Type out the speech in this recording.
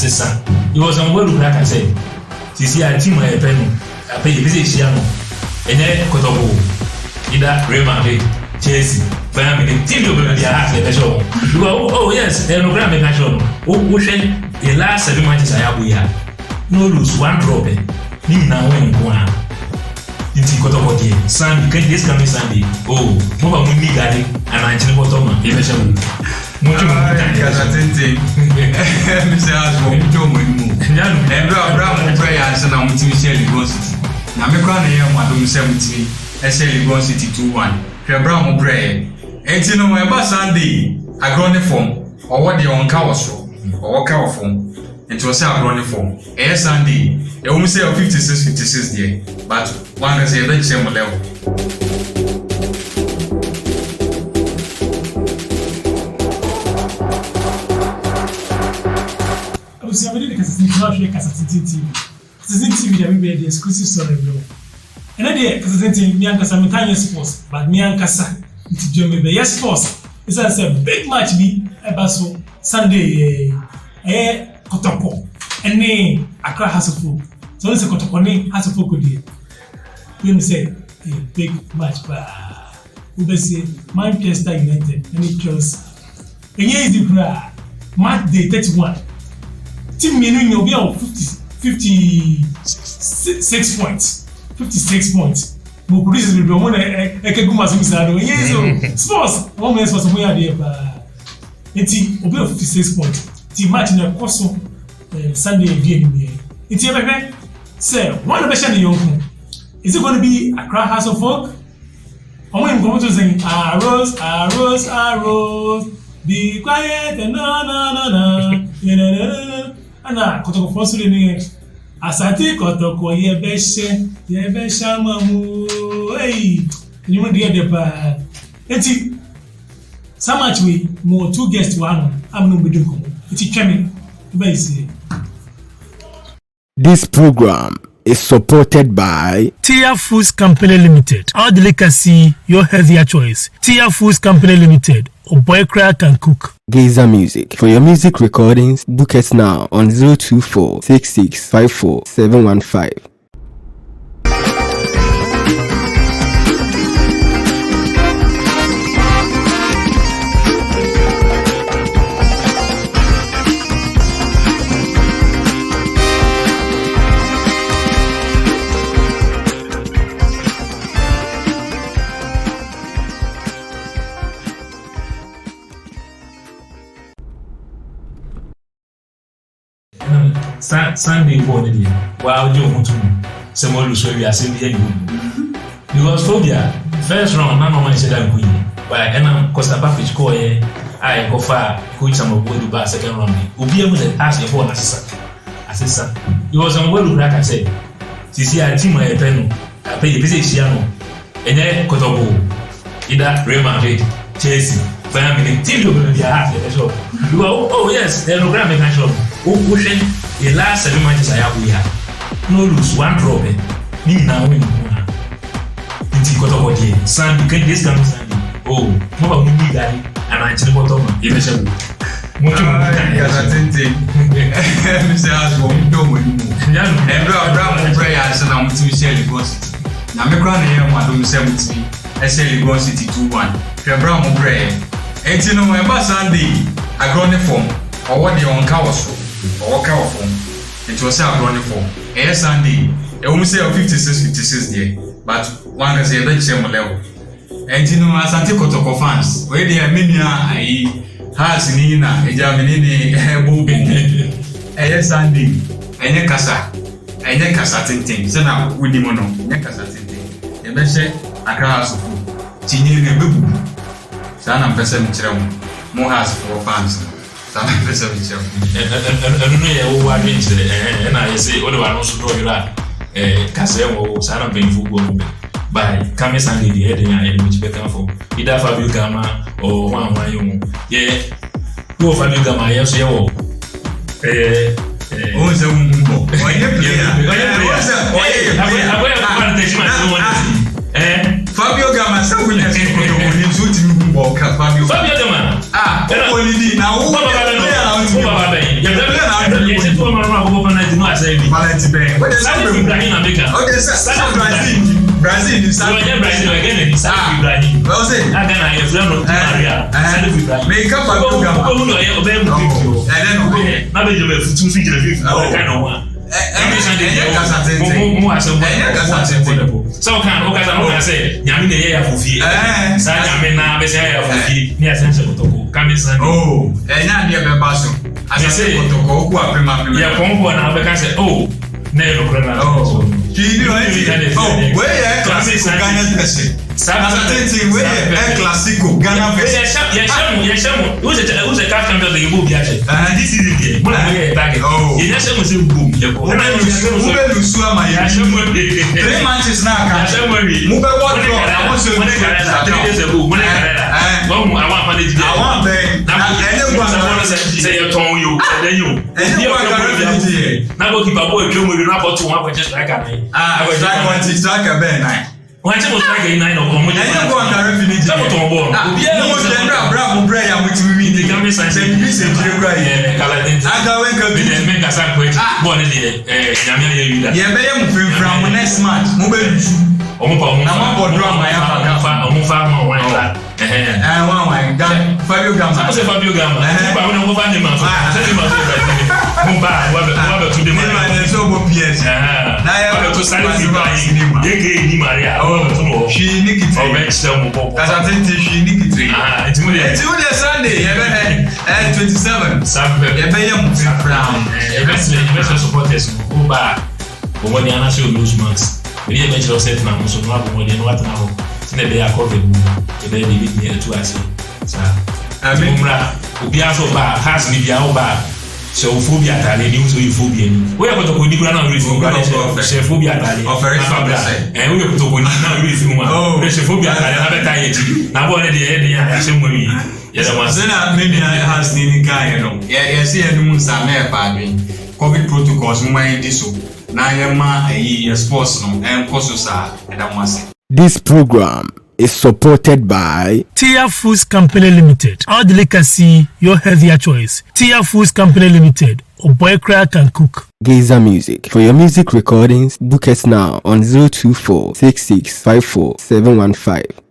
assistant. He was on well like I said. See a team I pay a visit Shiano. And then Kotobo. Either Real Madrid, Chelsea, Bayern Munich, team will be a show. Oh yes, they're no grand show. Oh, Ocean, the last 7 matches I have we have. No lose, one drop. Ni now when one. It's Kotobo Sunday, can this coming Sunday? Oh, Mova Mundi Gadi, and I tell what Toma, even show. Mr. Asmo, Jomo, and Brown prayers and I'm to Shelly Go City. Now, me crying here, Madam 70, Shelly Go City 2-1. Brown prayer. And you know, my Sunday, I grown a form, or what the on cow show, or what cow form. It was a grown form. Sunday, they only say 56 there, but one is a very same level. I was able to Kassatin TV that we be the exclusive story bro. And I Kassatin TV me and Kasa sports, but me and Kasa it's Jome be yes sports. It's a big match be so Sunday Kotoko. And ne Accra House of Folk. So it's a Kotoko ne House of Folk dey. Let me say a big match ba. We say Manchester United and it Chelsea. And here is the prayer. Match day 31. Team Menu will be on 56 points. 56 points. But producers will be on a Keguma Sumisado. Yes, sports. 1 minute for some way there. And team will be on 56 points. Team match in a course Sunday again. It's a say, one of the question young. Is it going to be Accra House of Folk? Or when going to sing Arrows, Arrows, Arrows, be quiet and no. And I Kotoko Fossil in Asati Kotoko, Yebesha Mamu, hey, you want to get the bar. And so much we more 2 guests 1. I'm no middle. It's coming. This program is supported by Tia Foods Company Limited. Our delicacy, your healthier choice. Tia Foods Company Limited. Oboycra can cook. Gazer Music. For your music recordings, book us now on 024 6654 715. Sunday morning, while you want to someone who's we are saying because phobia first round, none of my said I'm queen. But I'm Costa Package call I go far, which some of the bar second round. Will be able to ask for an assistant. It was on well, like I said. See, I team my pen, I pay a visit Shiano, and then Kotobo, either Real Madrid, Chelsea, Bayern Munich, team will be a half at the show. Oh, yes, they're no grand show. Oh, Ocean. The last 7 matches I have we have. No lose, one drop. Ni now win. It's Kotobo Sunday, can this come Sunday? Oh, Mova Mundi Gadi, and I tell what Toma, even show. Mr. Asmo, Jomo, and Brown prayers and I'm to Shelly Go City. Now, me crying here, Madam 70, Shelly Go City 2-1. Brown prayer. And you know, my Sunday, I grown a form, or what the on cow show. Or cow form. It was a running form. Sunday, I almost say 56 there, but one is a very same level. And you know, as I take Kotoko fans, where they are many, I has Nina, a Germany, a booby, a Sunday, and a Casa, and a Cassatin, so now with the mono, a Cassatin, a message, a class of food, Tini and Boo, San and Person Children, more has for fans. I don't know what I mean, and I say, what do I also know you that? Casem or Sana being football by coming Sunday, the heading and which better for either Fabio Gama or one young. Yeah, go Fabio Gama, yes, yo. Who's a woman? Fabio Gama, so we have to Fabio Gama. Only now, ni baba bɛn yɛsɛ tuwa ma ma bɔbɔ na di no asɛ bi Valenti bɛn o de sani Ibrahim na meka o de Brazil ni sa yɛ Brazil yɛ gɛnɛ ni sani Ibrahim o se a gana yɛ fila no Maria sani Ibrahim me ka fa program ko mu no yɛ ɔbɛn mu fifty na bɛ jɛ bɛ futu fi jɛ 50 na ka no wa mu asɛm sɛ woka no wokasa no woka sɛ nyame na ɛyɛ yɛ afofie saa nyame na bɛsɛ yɛ afofie ne asɛm sɛ kotoko kame sane ɛnyɛ adeɛ bɛba so asɛ kotoko woku apem yɛpɔmpɔ na wobɛka sɛ o na ɛyɛ nokorɛ na weyɛ classico Ghana version asatenten weyɛ classico Ghana version yɛhyɛ mo wosɛ CAF champions de yɛbɔ obi ahyɛ this season deɛ mo na moyɛ target yɛnyɛhyɛ mo sɛ wobom yɛkɔ wobɛlusu ama yɛhyɛ mo 3 matches na aka mobɛbɔ draw na mo sɛ awon bɛn ɛnyɛ guankara sɛ yɛtɔn yo ɛdɛn yo na bɔ kipa bɔ etwa mu na bɔ to wɔn akɔkyɛ striker nan striker bɛn nan wɔn akyi mo striker yi nan na ɔmo nyɛ ɛnyɛ guankara fini sɛ mo tɔn bɔɔl obiara mo hyɛ ndra bra mo brɛ ya mo ti mi de kame san sɛ bi sɛ tire kura yi kala den aga wɛn ka bi de mɛ kasa ko ekyi bɔɔl ne deɛ nyame yɛ wi da yɛ bɛyɛ mo fɛnfɛn mo next match mo bɛ lusu ɔmo pa ɔmo na mo bɔ draw ma ya fa ɔmo fa ma wɔn la wan Fabio Gama sɛ Fabio Gama ba wɔn fa ne ma so sɛ ne ma so mo ba wa bɛ to de ma ne so bo PS na ya to sale fi ba yi yeke ni Maria o to no shi ni kitri o bɛ kyɛ mo bɔ kasa tente shi ni kitri etimu de Sunday ye bɛ 27 Sabe ye bɛ ye mo fram ye bɛ supporters mo ba mo ni ana se o lose max we ye bɛ kyerɛ set na mo so no abo mo de no atena ho ne be ya cover mu e be bi ni etu ase sa amra obi aso ba has ni bia o ba se o phobia tale ni so phobia ni we ko to ko ni kura na we fi ko se phobia tale we ko to ko ni na we fi mu a se phobia tale na beta ye ti na bo ne de ya se mu wi ye da ma se na me ni has ni guy no ye se ye nu sa na e pa adwen covid protocols mu mai di so na ye ma ayi sports no en ko so sa e da mo ase. This program is supported by Tia Foods Company Limited. Our delicacy, your healthier choice. Tia Foods Company Limited. A boy crack can cook. Gazer Music. For your music recordings, book us now on 024 6654 715.